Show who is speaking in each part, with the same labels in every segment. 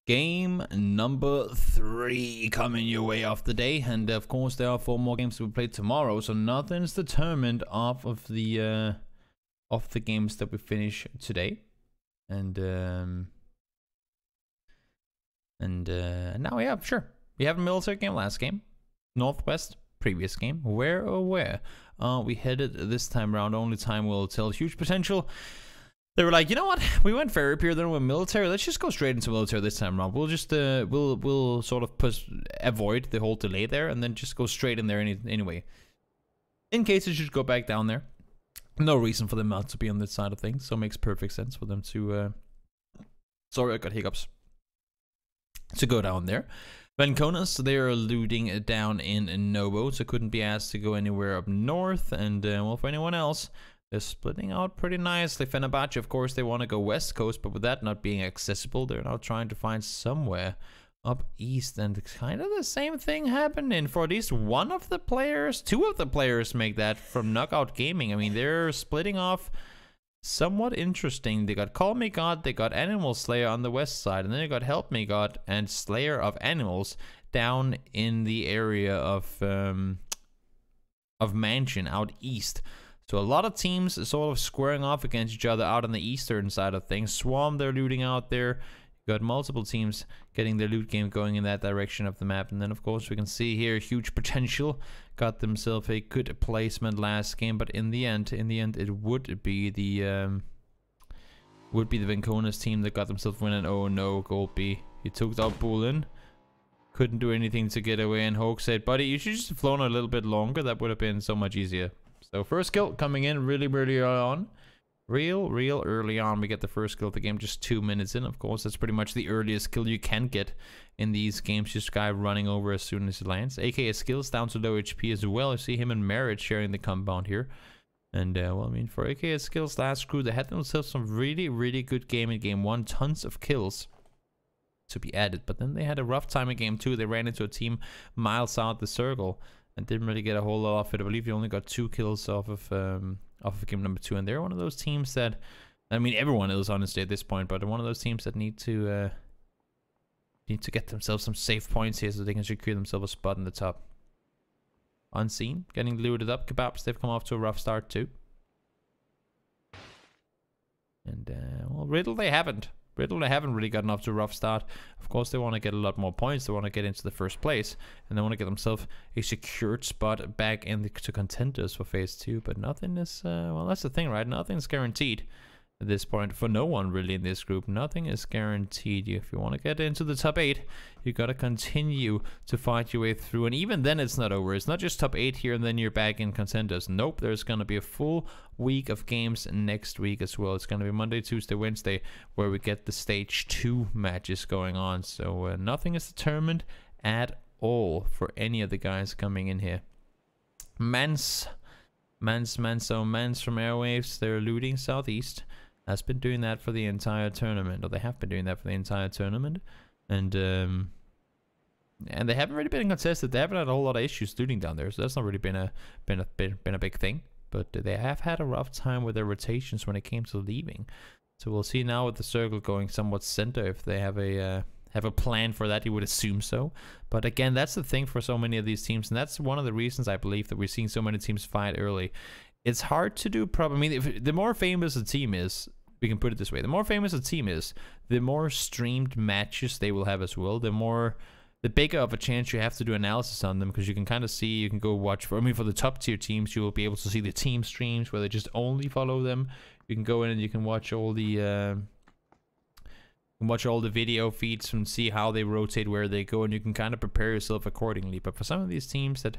Speaker 1: Game number 3 coming your way off the day, and of course there are 4 more games to be played tomorrow, so nothing's determined off of the games that we finish today. And now, yeah, sure, we have a military game last game, Northwest previous game. Where we headed this time around? Only time will tell. Huge potential. They were like, you know what? We went Fairy Pier, then we went military. Let's just go straight into military this time around. We'll just we'll sort of avoid the whole delay there, and then just go straight in there anyway. In case it should go back down there, no reason for them not to be on this side of things. So it makes perfect sense for them to. Sorry, I got hiccups. To go down there. Vanconas, they are looting down in Novo, so couldn't be asked to go anywhere up north. And well, for anyone else. They're splitting out pretty nicely. Fenerbahce, of course, they want to go west coast, but with that not being accessible, they're now trying to find somewhere up east. And kind of the same thing happening for at least one of the players. 2 of the players make that from Knockout Gaming. I mean, they're splitting off somewhat interesting. They got Call Me God, they got Animal Slayer on the west side, and then they got Help Me God and Slayer of Animals down in the area of Mansion out east. So a lot of teams sort of squaring off against each other out on the eastern side of things. Swarm, they're looting out there. You got multiple teams getting their loot game going in that direction of the map. And then, of course, we can see here huge potential. Got themselves a good placement last game, but in the end, it would be the Vanconas team that got themselves winning. Oh no, Goldby. He took out Bullen. Couldn't do anything to get away, and Hoke said, buddy, you should just have flown a little bit longer. That would have been so much easier. So first kill coming in really early on. Real early on. We get the first kill of the game just 2 minutes in. Of course, that's pretty much the earliest kill you can get in these games. Just guy running over as soon as it lands. AKA skills down to low HP as well. I see him and Merit sharing the compound here. And well, I mean, for AKA skills last crew, they had themselves some really good game in game 1. Tons of kills to be added. But then they had a rough time in game 2. They ran into a team miles out the circle. And didn't really get a whole lot off it. I believe they only got 2 kills off of game number 2. And they're one of those teams that, I mean, everyone is honestly at this point, but one of those teams that need to get themselves some safe points here so they can secure themselves a spot in the top. Unseen, getting looted up. Kebabs, they've come off to a rough start too. And well, Riddle, they haven't really gotten off to a rough start. Of course, they want to get a lot more points. They want to get into the first place. And they want to get themselves a secured spot back into contenders for phase 2. But nothing is, well, that's the thing, right? Nothing's guaranteed at this point for no one really in this group. Nothing is guaranteed. If you want to get into the top 8, you got to continue to fight your way through. And even then, it's not over. It's not just top 8 here and then you're back in contenders. Nope, there's going to be a full week of games next week as well. It's going to be Monday, Tuesday, Wednesday where we get the stage 2 matches going on. So nothing is determined at all for any of the guys coming in here. Mans from Airwaves, they're looting southeast. Has been doing that for the entire tournament, or they have been doing that for the entire tournament, and they haven't really been contested. They haven't had a whole lot of issues looting down there, so that's not really been a big thing. But they have had a rough time with their rotations when it came to leaving. So we'll see now with the circle going somewhat center if they have a plan for that. You would assume so, but again, that's the thing for so many of these teams, and that's one of the reasons I believe that we're seeing so many teams fight early. It's hard to do proper. I mean, if the more famous a team is, we can put it this way: the more famous a team is, the more streamed matches they will have as well. The bigger of a chance you have to do analysis on them, because you can kind of see, you can go watch. For the top tier teams, you will be able to see the team streams where they just only follow them. You can go in and you can watch all the video feeds and see how they rotate, where they go, and you can kind of prepare yourself accordingly. But for some of these teams that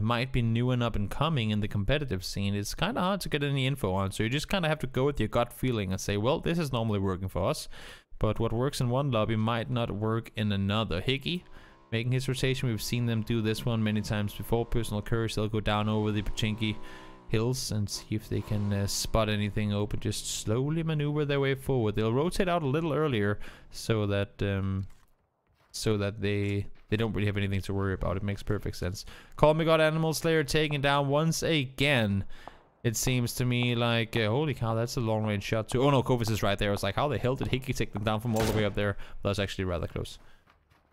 Speaker 1: might be new and up and coming in the competitive scene, it's kind of hard to get any info on. So you just kind of have to go with your gut feeling and say, well, this is normally working for us, but what works in one lobby might not work in another. Higgy making his rotation. We've seen them do this one many times before. Personal Courage, they'll go down over the Pachinki hills and see if they can spot anything open. Just slowly maneuver their way forward. They'll rotate out a little earlier so that they don't really have anything to worry about. It makes perfect sense. Call Me God, Animal Slayer taken down once again. It seems to me like, holy cow, that's a long-range shot too. Oh no, Kovis is right there. I was like, how the hell did Hickey take them down from all the way up there? That's actually rather close.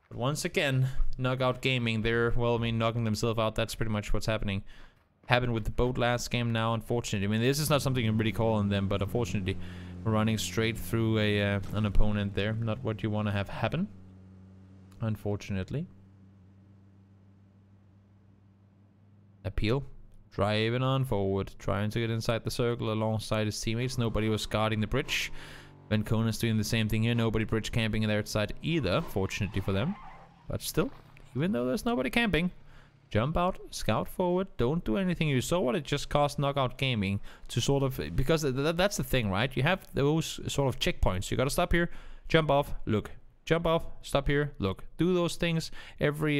Speaker 1: But once again, Knockout Gaming, they're, well, I mean, knocking themselves out. That's pretty much what's happening. Happened with the boat last game now, unfortunately. I mean, this is not something you really call on them, but unfortunately, running straight through an opponent there. Not what you want to have happen, unfortunately. Appeal. Driving on forward, trying to get inside the circle alongside his teammates. Nobody was guarding the bridge. Vencona's doing the same thing here. Nobody bridge camping there outside either, fortunately for them. But still, even though there's nobody camping, jump out, scout forward, don't do anything. You saw what it just cost Knockout Gaming to sort of, because that's the thing, right? You have those sort of checkpoints. You gotta stop here, jump off, look. Jump off, stop here, look. Do those things every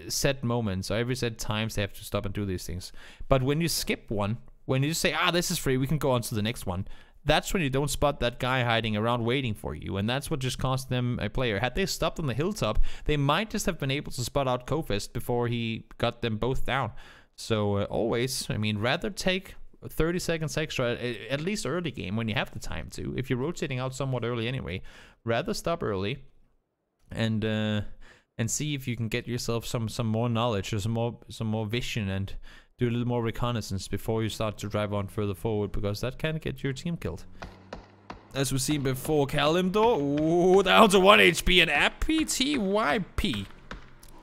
Speaker 1: set moments or every set times they have to stop and do these things. But when you skip one, when you just say, ah, this is free, we can go on to the next one, that's when you don't spot that guy hiding around waiting for you. And that's what just cost them a player. Had they stopped on the hilltop, they might just have been able to spot out Kofist before he got them both down. So always, I mean, rather take 30 seconds extra, at least early game when you have the time to. If you're rotating out somewhat early anyway, rather stop early and see if you can get yourself some more knowledge or some more vision and do a little more reconnaissance before you start to drive on further forward, because that can get your team killed. As we've seen before, Kalimdor, ooh, down to 1 HP and APTYP.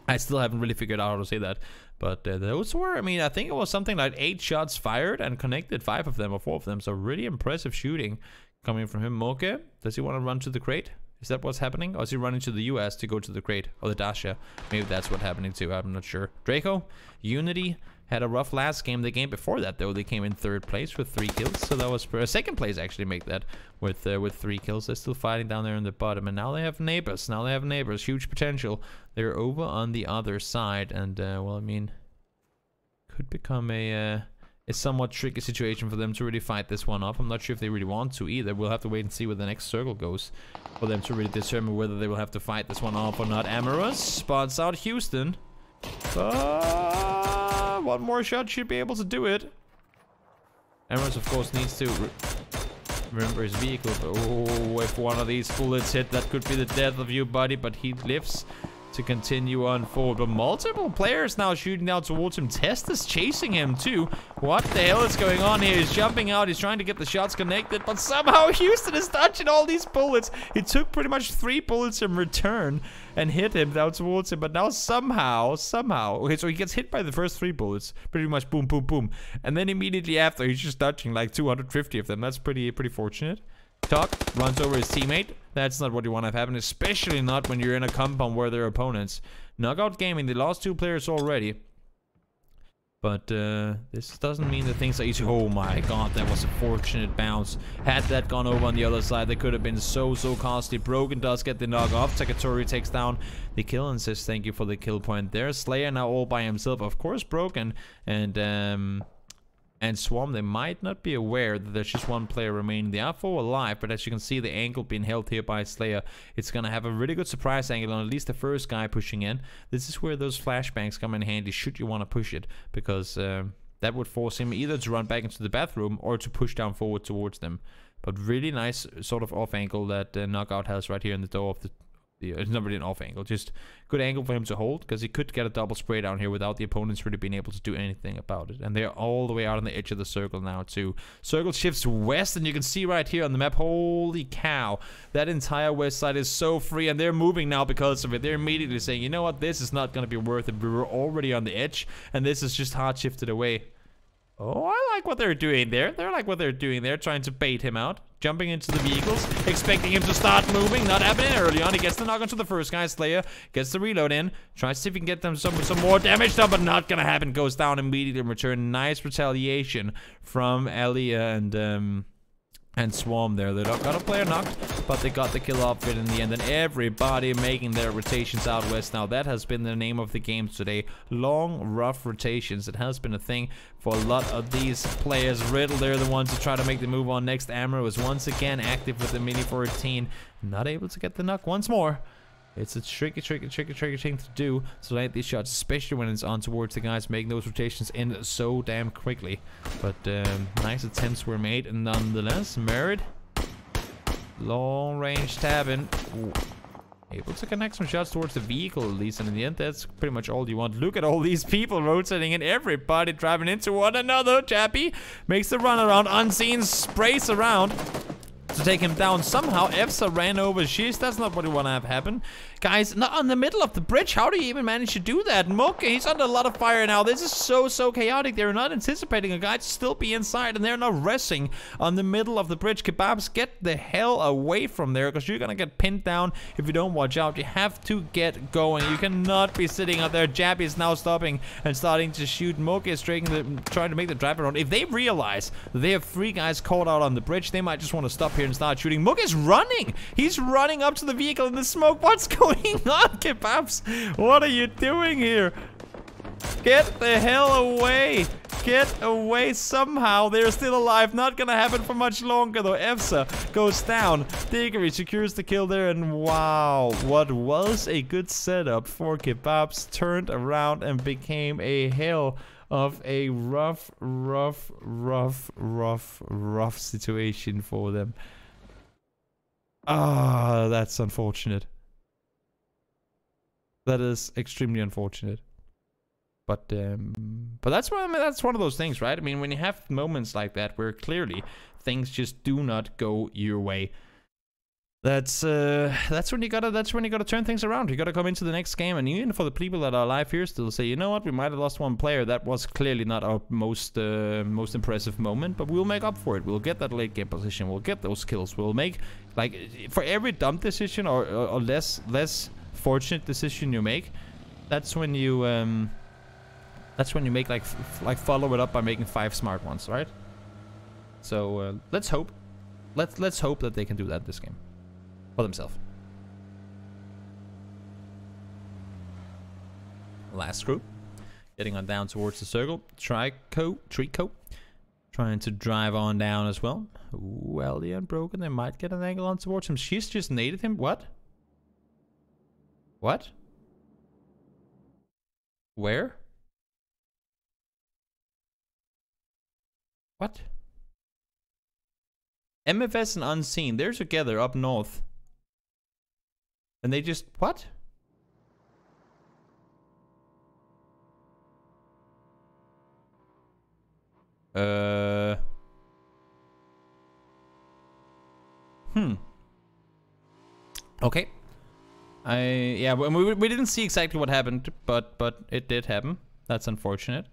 Speaker 1: I still haven't really figured out how to say that. But those were, I mean, I think it was something like 8 shots fired and connected 5 of them or 4 of them. So really impressive shooting coming from him. Moke, does he want to run to the crate? Is that what's happening? Or is he running to the US to go to the crate? Or the Dasha? Maybe that's what's happening too. I'm not sure. Draco, Unity had a rough last game. The game before that, though, they came in 3rd place with 3 kills. So that was for a 2nd place, actually, make that with 3 kills. They're still fighting down there in the bottom. And now they have neighbors. Huge potential. They're over on the other side. And, well, I mean, could become a somewhat tricky situation for them to really fight this one up. I'm not sure if they really want to either. We'll have to wait and see where the next circle goes for them to really determine whether they will have to fight this one off or not. Amorous spots out Houston. One more shot should be able to do it. Amorous, of course, needs to remember his vehicle. But, oh, if one of these bullets hit, that could be the death of you, buddy. But he lives to continue on forward. But multiple players now shooting down towards him. Test is chasing him too. What the hell is going on here? He's jumping out. He's trying to get the shots connected. But somehow Houston is dodging all these bullets. He took pretty much 3 bullets in return and hit him down towards him. But now somehow. Okay, so he gets hit by the first 3 bullets. Pretty much boom, boom, boom. And then immediately after, he's just dodging like 250 of them. That's pretty fortunate. Tuck runs over his teammate. That's not what you want to have happen, especially not when you're in a compound where they're opponents. Knockout Gaming, they lost 2 players already. But this doesn't mean that things are easy. Oh my god, that was a fortunate bounce. Had that gone over on the other side, that could have been so costly. Broken does get the knock off. Takatori takes down the kill and says thank you for the kill point there. Slayer now all by himself. Of course, Broken and Swarm, they might not be aware that there's just 1 player remaining. They are 4 alive, but as you can see, the angle being held here by Slayer, it's going to have a really good surprise angle on at least the first guy pushing in. This is where those flashbangs come in handy should you want to push it, because that would force him either to run back into the bathroom or to push down forward towards them. But really nice sort of off angle that Knockout has right here in the door of the... It's not really an off angle, just good angle for him to hold, because he could get a double spray down here without the opponents really being able to do anything about it. And they're all the way out on the edge of the circle now too. Circle shifts west, and you can see right here on the map, holy cow, that entire west side is so free, and they're moving now because of it. They're immediately saying, you know what, this is not going to be worth it. We were already on the edge, and this is just hard shifted away. Oh, I like what they're doing there. They're trying to bait him out. Jumping into the vehicles, expecting him to start moving. Not happening early on. He gets the knock onto the first guy. Slayer gets the reload in. Tries to see if he can get them some more damage done, but not gonna happen. Goes down immediately in return. Nice retaliation from Elia and Swarm there. They got a player knocked, but they got the kill off it in the end. And everybody making their rotations out west now. That has been the name of the game today. Long, rough rotations. It has been a thing for a lot of these players. Riddle, they're the ones who try to make the move on next. Amro is once again active with the Mini 14. Not able to get the knock once more. It's a tricky thing to do to land these shots, especially when it's on towards the guys making those rotations in so damn quickly. But nice attempts were made nonetheless. Merit, long range tabbing. Ooh. Able to connect some shots towards the vehicle at least, and in the end that's pretty much all you want. Look at all these people rotating and everybody driving into one another. Chappie makes the run around, unseen, sprays around to take him down. Somehow EFSA ran over Shiz. That's not what we want to have happen. Guys, not on the middle of the bridge. How do you even manage to do that? Moke, he's under a lot of fire now. This is so chaotic. They're not anticipating a guy to still be inside, and they're not resting on the middle of the bridge. Kebabs, get the hell away from there, because you're gonna get pinned down if you don't watch out. You have to get going. You cannot be sitting out there. Jabby is now stopping and starting to shoot. Moke is trying to make the drive around. If they realize that they have 3 guys caught out on the bridge, they might just want to stop here and start shooting. Moke is running. He's running up to the vehicle in the smoke. What's going on, Kebabs? What are you doing here? Get the hell away. Get away somehow. They're still alive. Not gonna happen for much longer though. EFSA goes down. Diggory secures the kill there, and wow, what was a good setup for Kebabs turned around and became a hell of a rough situation for them. Ah, that's unfortunate. That is extremely unfortunate. But that's one of those things, right? I mean, when you have moments like that where clearly things just do not go your way, that's when you gotta turn things around. You gotta come into the next game, and even for the people that are alive here still say, you know what, we might have lost 1 player. That was clearly not our most impressive moment, but we'll make up for it. We'll get that late game position. We'll get those kills. We'll make, like, for every dumb decision or less fortunate decision you make, that's when you make like follow it up by making 5 smart ones, right? So let's hope that they can do that this game for themselves. Last group getting on down towards the circle. Trico trying to drive on down as well. Well, the unbroken, they might get an angle on towards him. She's just naded him. What? Where? What? MFS and Unseen, they're together up north. And they just... What? Okay. Yeah, we didn't see exactly what happened, but it did happen. That's unfortunate.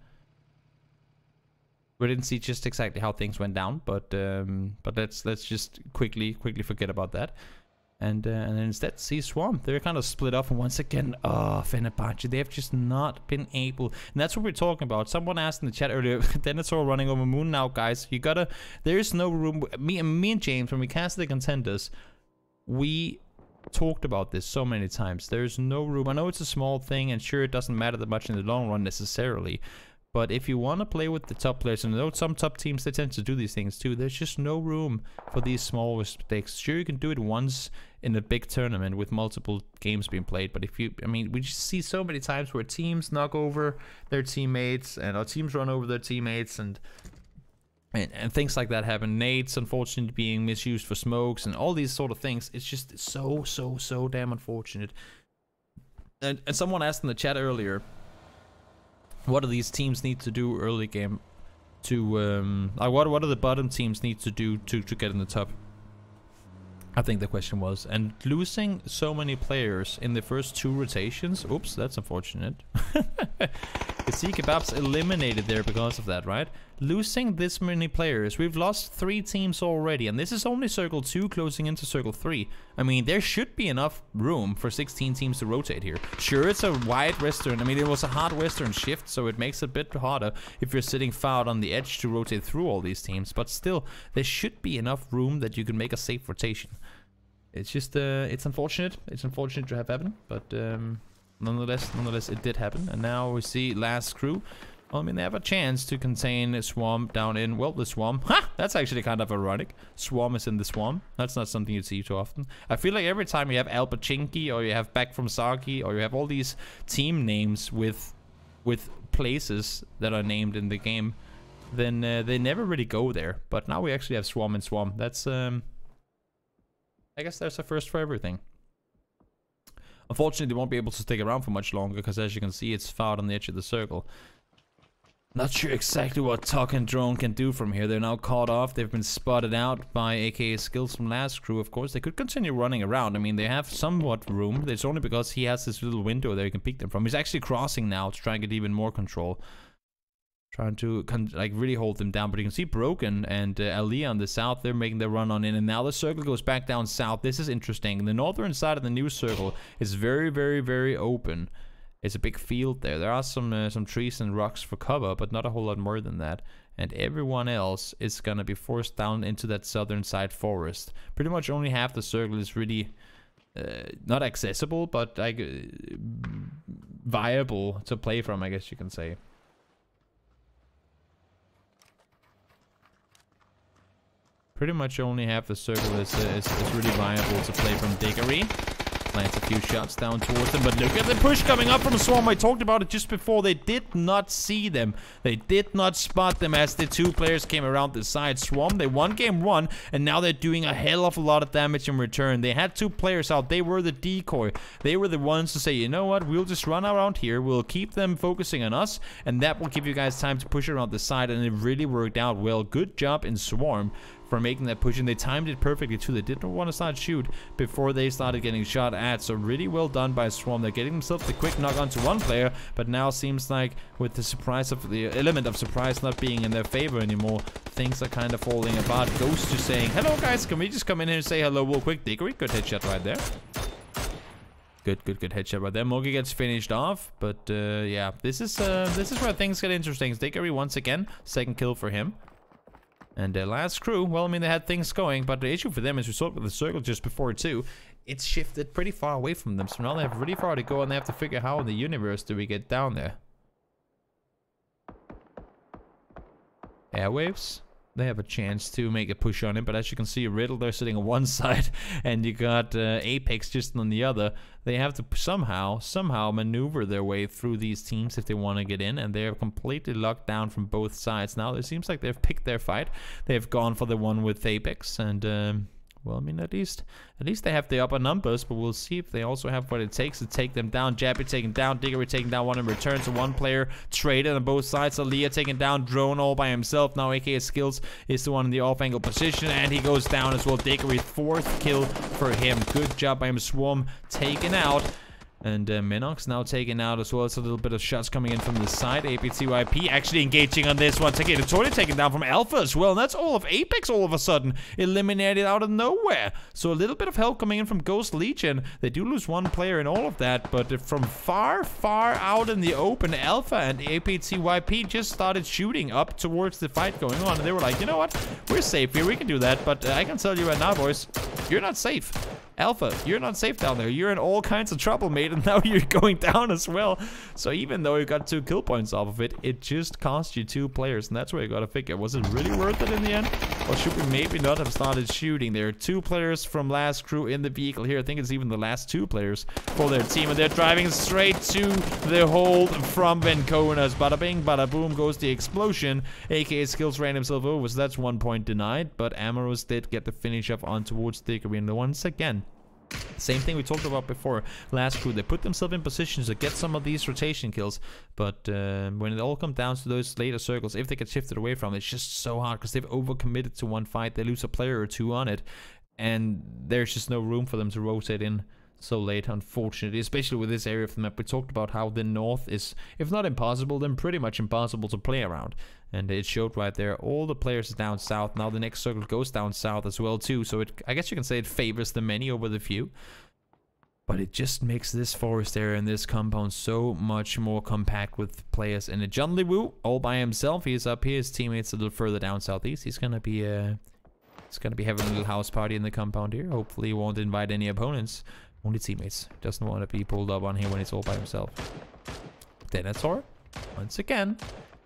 Speaker 1: We didn't see just exactly how things went down, but let's just quickly forget about that, and then instead see Swarm. They're kind of split off, and once again, Fenerbahce, they have just not been able, and that's what we're talking about. Someone asked in the chat earlier, Denethor running over Moon now, guys. You gotta, there is no room. Me and James, when we cast the contenders, we talked about this so many times. There's no room. I know it's a small thing, and sure, it doesn't matter that much in the long run necessarily, but if you want to play with the top players, and I know some top teams, they tend to do these things too, there's just no room for these small mistakes. Sure, you can do it once in a big tournament with multiple games being played, but if you, I mean, we just see so many times where teams knock over their teammates, and our teams run over their teammates, and things like that happen. Nades, unfortunately, being misused for smokes and all these sort of things. It's just so damn unfortunate. And someone asked in the chat earlier, what do these teams need to do early game to what do the bottom teams need to do to get in the top? I think the question was. And losing so many players in the first 2 rotations, oops, that's unfortunate. You see Kebabs eliminated there because of that, right? Losing this many players, we've lost 3 teams already, and this is only Circle 2 closing into Circle 3. I mean, there should be enough room for 16 teams to rotate here. Sure, it's a wide western. I mean, it was a hard western shift, so it makes it a bit harder if you're sitting far out on the edge to rotate through all these teams, but still, there should be enough room that you can make a safe rotation. It's just, it's unfortunate. It's unfortunate to have happened, but nonetheless, it did happen. And now we see last crew Well, I mean, they have a chance to contain a Swarm down in, well, the Swarm. Ha! That's actually kind of ironic. Swarm is in the Swarm. That's not something you see too often. I feel like every time you have Alpachinki, or you have Back from Saki, or you have all these team names with places that are named in the game, then they never really go there. But now we actually have Swarm and Swarm. That's, I guess there's a first for everything. Unfortunately, they won't be able to stick around for much longer, because as you can see, it's far out on the edge of the circle. Not sure exactly what Tuck and Drone can do from here. They're now caught off. They've been spotted out by AKA Skills from last crew, of course. They could continue running around. I mean, they have somewhat room. It's only because he has this little window there you can peek them from. He's actually crossing now to try and get even more control. Trying to, like, really hold them down. But you can see Broken and Ali on the south. They're making their run on in. And now the circle goes back down south. This is interesting. The northern side of the new circle is very, very, very open. It's a big field there. There are some trees and rocks for cover, but not a whole lot more than that. And everyone else is gonna be forced down into that southern side forest. Pretty much only half the circle is really not accessible, but like viable to play from, I guess you can say. Pretty much only half the circle is really viable to play from. Diggory plants a few shots down towards them, but look at the push coming up from Swarm. I talked about it just before. They did not see them. They did not spot them as the two players came around the side. Swarm, they won game one, and now they're doing a hell of a lot of damage in return. They had two players out. They were the decoy. They were the ones to say, you know what, we'll just run around here. We'll keep them focusing on us, and that will give you guys time to push around the side, and it really worked out well. Good job in Swarm for making that push, and they timed it perfectly too. They didn't want to start shoot before they started getting shot at, so really well done by Swarm. They're getting themselves the quick knock onto one player, but now seems like with the surprise of the element of surprise not being in their favor anymore, things are kind of falling apart. Ghost just saying, hello guys, can we just come in here and say hello real quick? Diggory, good headshot right there. Good headshot right there. Mogi gets finished off, but yeah, this is where things get interesting. Diggory once again, second kill for him. And the last crew, well, I mean, they had things going, but the issue for them is we saw with the circle just before too, it's shifted pretty far away from them. So now they have really far to go, and they have to figure how in the universe do we get down there. Airwaves, they have a chance to make a push on him, but as you can see, Riddle, they're sitting on one side, and you got Apex just on the other. They have to somehow maneuver their way through these teams if they want to get in, and they're completely locked down from both sides. Now it seems like they've picked their fight. They've gone for the one with Apex, and well, I mean, at least they have the upper numbers, but we'll see if they also have what it takes to take them down. Jappy taken down, Diggory taking down one in return, so one player traded on both sides. Aaliyah taking down, Drone all by himself. Now AKA Skills is the one in the off-angle position, and he goes down as well. Diggory, fourth kill for him. Good job by him. Swarm taken out. And Minox now taken out as well. It's a little bit of shots coming in from the side. APTYP actually engaging on this one. Taking totally taken down from Alpha as well. And that's all of Apex all of a sudden. Eliminated out of nowhere. So a little bit of help coming in from Ghost Legion. They do lose one player in all of that. But from far, far out in the open, Alpha and APTYP just started shooting up towards the fight going on. And they were like, you know what? We're safe here. We can do that. But I can tell you right now, boys, you're not safe. Alpha, you're not safe down there. You're in all kinds of trouble, mate, and now you're going down as well. So even though you got 2 kill points off of it, it just cost you 2 players, and that's where you gotta figure. Was it really worth it in the end? Or should we maybe not have started shooting? There are 2 players from last crew in the vehicle here. I think it's even the last 2 players for their team, and they're driving straight to the hold from Venconas. Bada bing, bada boom goes the explosion. AKA Skills ran himself over, so that's 1 point denied, but Amorous did get the finish up on towards Diggory, and once again, same thing we talked about before. Last crew, they put themselves in positions to get some of these rotation kills, but when it all comes down to those later circles, if they get shifted away from it, it's just so hard because they've overcommitted to one fight. They lose a player or 2 on it, and there's just no room for them to rotate in so late, unfortunately, especially with this area of the map. We talked about how the north is, if not impossible, then pretty much impossible to play around, and it showed right there. All the players are down south. Now the next circle goes down south as well too, so I guess you can say it favors the many over the few, but it just makes this forest area and this compound so much more compact with players in it. John Lee Woo all by himself. He's up here. His teammates a little further down southeast. He's gonna be having a little house party in the compound here. Hopefully he won't invite any opponents. Only teammates. Doesn't want to be pulled up on here when he's all by himself. Denethor, once again,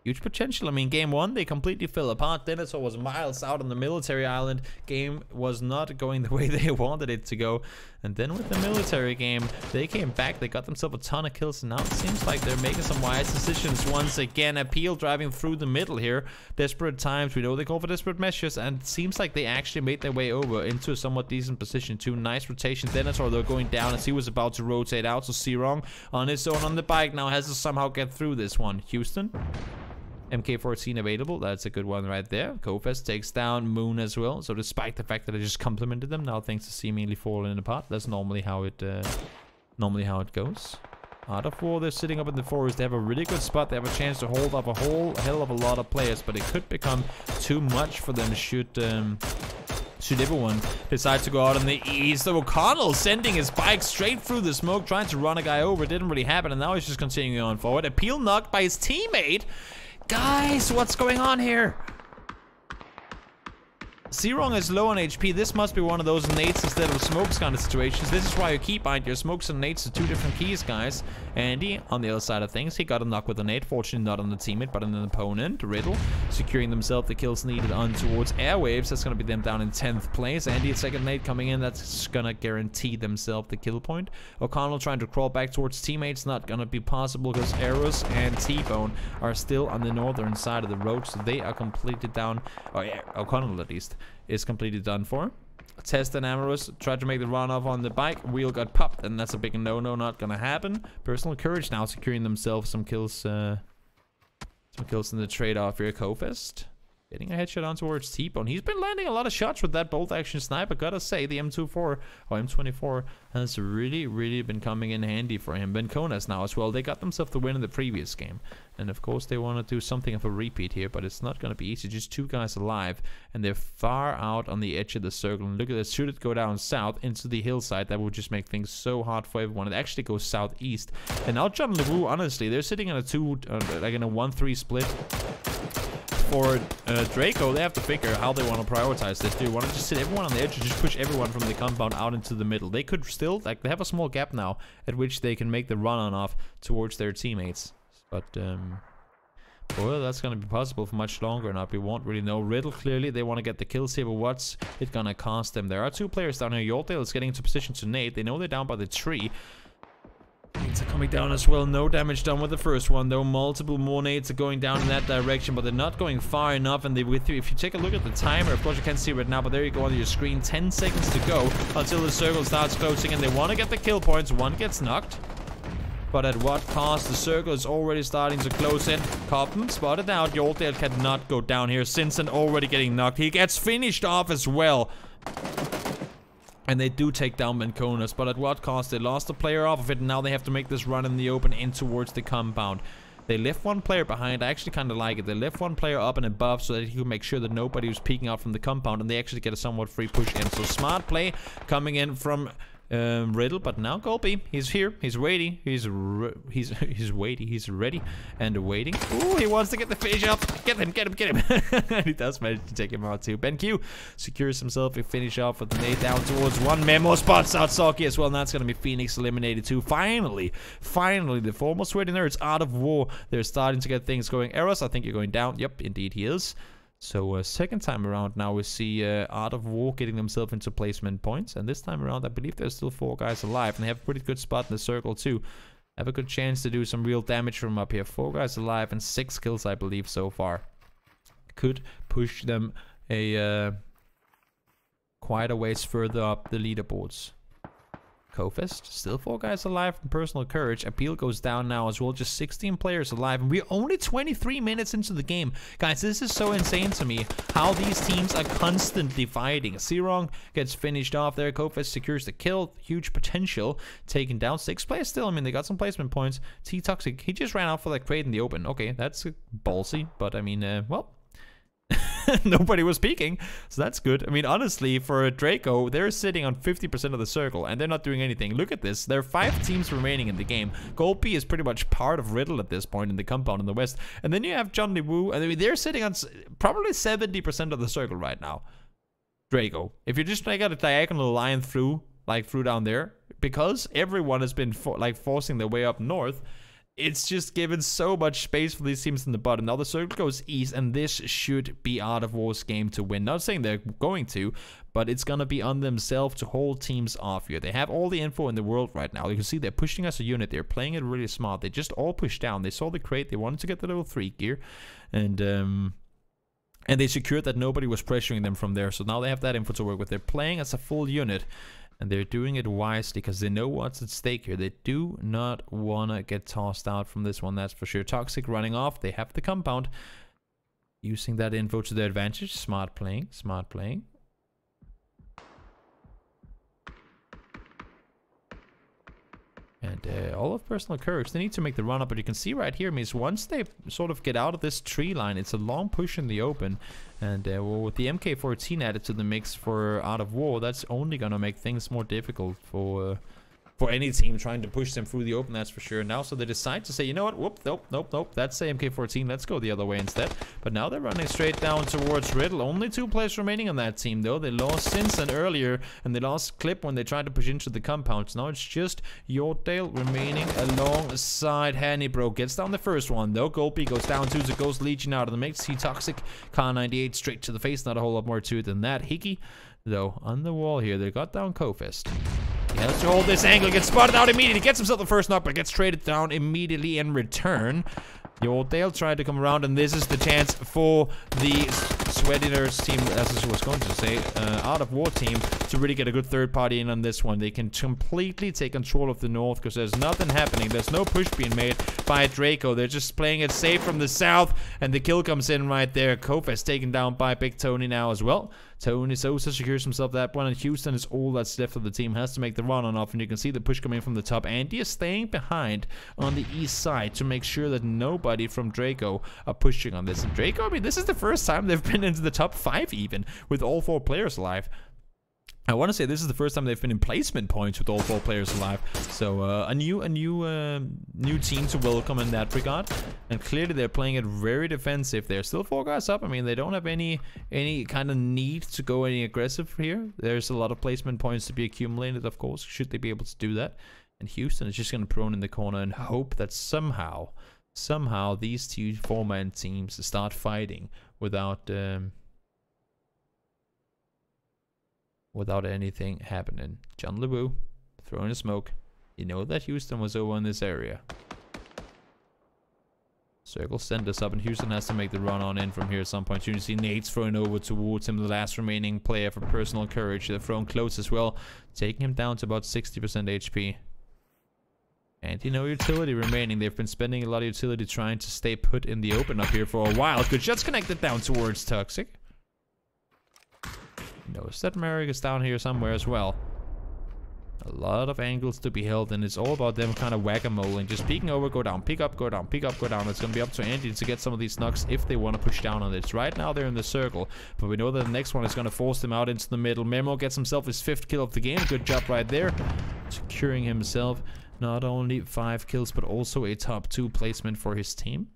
Speaker 1: Huge potential. I mean, game one, they completely fell apart. Denethor was miles out on the military island. Game was not going the way they wanted it to go. And then with the military game, they came back. They got themselves a ton of kills. And now it seems like they're making some wise decisions once again. PEL driving through the middle here. Desperate times. We know they call for desperate measures. And it seems like they actually made their way over into a somewhat decent position too. Nice rotation. Denethor, though, going down as he was about to rotate out. So Zerong on his own on the bike now has to somehow get through this one. Houston. MK14 available. That's a good one right there. Kofest takes down Moon as well. So despite the fact that I just complimented them, now things are seemingly falling apart. That's normally how it goes. Art of War, they're sitting up in the forest. They have a really good spot. They have a chance to hold up a whole hell of a lot of players, but it could become too much for them should everyone decide to go out on the east. So O'Connell sending his bike straight through the smoke, trying to run a guy over. It didn't really happen, and now he's just continuing on forward. PEL knocked by his teammate. Guys, what's going on here? Zerong is low on HP. This must be one of those nades instead of smokes kind of situations. This is why you keep behind your smokes and nades to two different keys, guys. Andy, on the other side of things, he got a knock with a nade. Fortunately, not on the teammate, but on an opponent. Riddle securing themselves the kills needed on towards Airwaves. That's going to be them down in 10th place. Andy, a second nade coming in. That's going to guarantee themselves the kill point. O'Connell trying to crawl back towards teammates. Not going to be possible because Eros and T-Bone are still on the northern side of the road. So they are completely down. Oh, yeah, O'Connell at least is completely done for. Test and Amorous tried to make the run off on the bike. Wheel got popped, and that's a big no-no. Not gonna happen. Personal Courage now securing themselves some kills in the trade-off here. Kofest getting a headshot on towards T-Bone. He's been landing a lot of shots with that bolt action sniper. Gotta say, the M24 or M24 has really been coming in handy for him. Benkonas now as well. They got themselves the win in the previous game. And of course, they want to do something of a repeat here, but it's not going to be easy. Just two guys alive, and they're far out on the edge of the circle. And look at this. Should it go down south into the hillside, that would just make things so hard for everyone. It actually goes southeast. And now John LeWoo, honestly, they're sitting in a like in a 1-3 split. For Draco, they have to figure out how they want to prioritize this. Do you want to just sit everyone on the edge and just push everyone from the compound out into the middle? They could still, like, they have a small gap now at which they can make the run on off towards their teammates. But, well, that's going to be possible for much longer now. We won't really know. Riddle, clearly, they want to get the kills here, but what's it going to cost them? There are two players down here. Yoldale is getting into position to nade. They know they're down by the tree. Nades are coming down as well. No damage done with the first one, though. Multiple more nades are going down in that direction, but they're not going far enough. And if you take a look at the timer, of course you can't see it right now, but there you go on your screen. 10 seconds to go until the circle starts closing, and they want to get the kill points. One gets knocked. But at what cost? The circle is already starting to close in. Cobham spotted out. Yoldale cannot go down here. Simpson already getting knocked. He gets finished off as well. And they do take down Benkonas, but at what cost? They lost a player off of it, and now they have to make this run in the open in towards the compound. They left one player behind. I actually kind of like it. They left one player up and above so that he could make sure that nobody was peeking out from the compound, and they actually get a somewhat free push in. So smart play coming in from Riddle, but now Golby, he's here, he's waiting, he's waiting, he's ready and waiting. Ooh, he wants to get the finish up. Get him. He does manage to take him out too. BenQ secures himself a finish off with the nade down towards one. Memo spots out Saki as well, and that's going to be Phoenix eliminated too. Finally, the former sweaty nerds out of war. They're starting to get things going. Eros, I think you're going down. Yep, indeed he is. So second time around now we see Art of War getting themselves into placement points, and this time around I believe there's still 4 guys alive, and they have a pretty good spot in the circle too. Have a good chance to do some real damage from up here. 4 guys alive and 6 kills I believe so far. Could push them a quite a ways further up the leaderboards. Kofest, still 4 guys alive from Personal Courage. PEL goes down now as well, just 16 players alive, and we're only 23 minutes into the game. Guys, this is so insane to me, how these teams are constantly fighting. Zerong gets finished off there. Kofest secures the kill. Huge potential. Taken down 6 players still. I mean, they got some placement points. T-Toxic, he just ran out for that crate in the open. Okay, that's ballsy, but I mean, well, nobody was peeking, so that's good. I mean, honestly, for Draco, they're sitting on 50% of the circle, and they're not doing anything. Look at this. There are 5 teams remaining in the game. Golby is pretty much part of Riddle at this point in the compound in the west. And then you have John LeWoo, and I mean, they're sitting on probably 70% of the circle right now. Draco, if you just got a diagonal line through, like through down there, because everyone has been forcing their way up north, it's just given so much space for these teams in the bottom. Now the circle goes east, and this should be Art of War's game to win. Not saying they're going to, but it's going to be on themselves to hold teams off here. They have all the info in the world right now. You can see they're pushing as a unit. They're playing it really smart. They just all pushed down. They saw the crate. They wanted to get the level 3 gear. And they secured that nobody was pressuring them from there. So now they have that info to work with. They're playing as a full unit. And they're doing it wisely because they know what's at stake here. They do not want to get tossed out from this one, that's for sure. Toxic running off. They have the compound. Using that info to their advantage. Smart playing. Smart playing. And all of personal courage. They need to make the run up. But you can see right here, means once they sort of get out of this tree line, it's a long push in the open. And well, with the MK14 added to the mix for Art of War, that's only going to make things more difficult for any team trying to push them through the open, that's for sure. Now, so they decide to say, you know what, whoop, nope, that's the MK14, let's go the other way instead. But now they're running straight down towards Riddle. Only 2 players remaining on that team, though. They lost Sinsen earlier, and they lost Clip when they tried to push into the compounds. Now it's just Yordale remaining alongside Hannibro. Gets down the first one, though. Goldby goes down too, so goes Legion out of the mix. See Toxic, Car 98 straight to the face. Not a whole lot more to it than that. Hickey, though, on the wall here. They got down Kofest. He has to hold this angle, gets spotted out immediately, gets himself the first knock, but gets traded down immediately in return. Dale tried to come around, and this is the chance for the Sweaty Nerds team, as I was going to say, Art of War team, to really get a good third party in on this one. They can completely take control of the north because there's nothing happening. There's no push being made by Draco. They're just playing it safe from the south, and the kill comes in right there. Kofest taken down by Big Tony now as well. Tony Sosa secures himself that one, and Houston is all that's left of the team. Has to make the run on off, and you can see the push coming from the top. Andy is staying behind on the east side to make sure that nobody from Draco are pushing on this. And Draco, I mean, this is the first time they've been into the top 5 even, with all 4 players alive. I want to say this is the first time they've been in placement points with all 4 players alive. So a new team to welcome in that regard. And clearly they're playing it very defensive. They're still 4 guys up. I mean, they don't have any kind of need to go any aggressive here. There's a lot of placement points to be accumulated, of course, should they be able to do that. And Houston is just going to prone in the corner and hope that somehow these 2 4-man teams start fighting without anything happening. John LeBou throwing a smoke. You know that Houston was over in this area. Circle send us up, and Houston has to make the run on in from here at some point. You can see Nate's throwing over towards him, the last remaining player for personal courage. They're thrown close as well, taking him down to about 60% HP. And no utility remaining. They've been spending a lot of utility trying to stay put in the open up here for a while. Good shots connected down towards Toxic. Knows that Merrick is down here somewhere as well. A lot of angles to be held, and it's all about them kind of whack-a-moling. Just peeking over, go down, pick up, go down, pick up, go down. It's going to be up to Andy to get some of these knocks if they want to push down on this. Right now, they're in the circle, but we know that the next one is going to force them out into the middle. Memo gets himself his 5th kill of the game. Good job right there. Securing himself not only 5 kills, but also a top 2 placement for his team.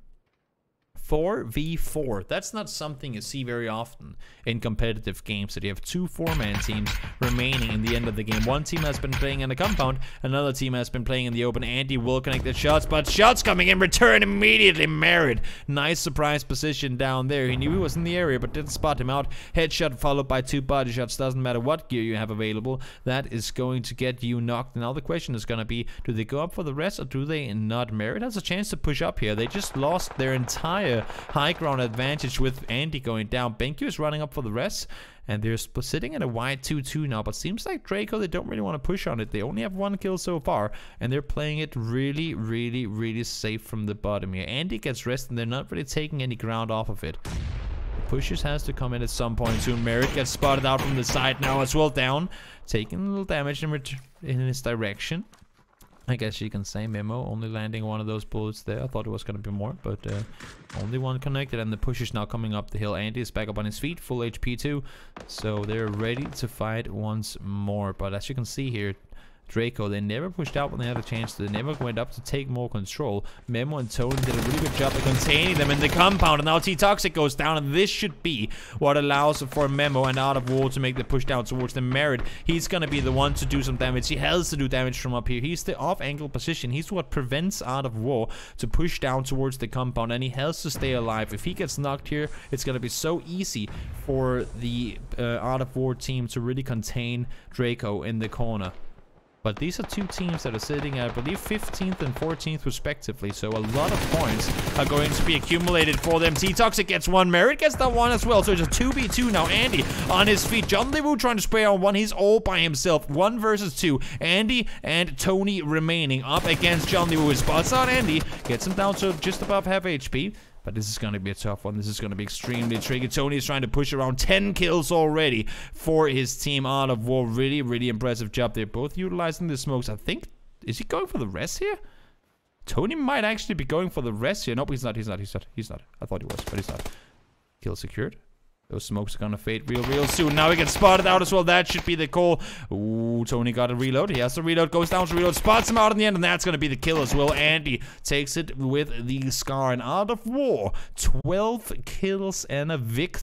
Speaker 1: 4v4. That's not something you see very often in competitive games, that you have 2 4-man teams remaining in the end of the game. One team has been playing in the compound, another team has been playing in the open. Andy will connect the shots, but shots coming in return immediately. Merit. Nice surprise position down there. He knew he was in the area, but didn't spot him out. Headshot followed by 2 body shots. Doesn't matter what gear you have available, that is going to get you knocked. Now the question is going to be, do they go up for the rest, or do they not? Merit has a chance to push up here. They just lost their entire high ground advantage with Andy going down. BenQ is running up for the rest, and they're sitting at a wide 2-2 now, but seems like Draco, they don't really want to push on it. They only have 1 kill so far, and they're playing it really, really, really safe from the bottom here. Andy gets rest, and they're not really taking any ground off of it. The pushes has to come in at some point soon. Merritt gets spotted out from the side now as well, down, taking a little damage in his direction. I guess you can say. Memo only landing 1 of those bullets there. I thought it was going to be more, but only 1 connected, and the push is now coming up the hill. Andy is back up on his feet, full HP too, so they're ready to fight once more. But as you can see here, Draco. They never pushed out when they had a chance. They never went up to take more control. Memo and Tony did a really good job of containing them in the compound. And now T-Toxic goes down. And this should be what allows for Memo and Art of War to make the push down towards the Merit. He's going to be the one to do some damage. He has to do damage from up here. He's the off-angle position. He's what prevents Art of War to push down towards the compound. And he has to stay alive. If he gets knocked here, it's going to be so easy for the Art of War team to really contain Draco in the corner. But these are two teams that are sitting at, I believe, 15th and 14th respectively. So a lot of points are going to be accumulated for them. T-Toxic gets one. Merit gets that one as well. So it's a 2v2 now. Andy on his feet. John Lewu trying to spray on one. He's all by himself. 1 versus 2. Andy and Tony remaining up against John Lewu. Spots out Andy. Gets him down to just above half HP. But this is going to be a tough one. This is going to be extremely tricky. Tony is trying to push around 10 kills already for his team. Art of War. Really, really impressive job. They're both utilizing the smokes. I think, is he going for the rest here? Tony might actually be going for the rest here. Nope, he's not. He's not. I thought he was, but he's not. Kill secured. Those smokes are gonna fade real soon. Now he gets spotted out as well. That should be the call. Ooh, Tony got a reload. He has to reload. Goes down to reload. Spots him out in the end. And that's gonna be the kill as well. Andy takes it with the Scar. And Art of War. 12 kills and a victory.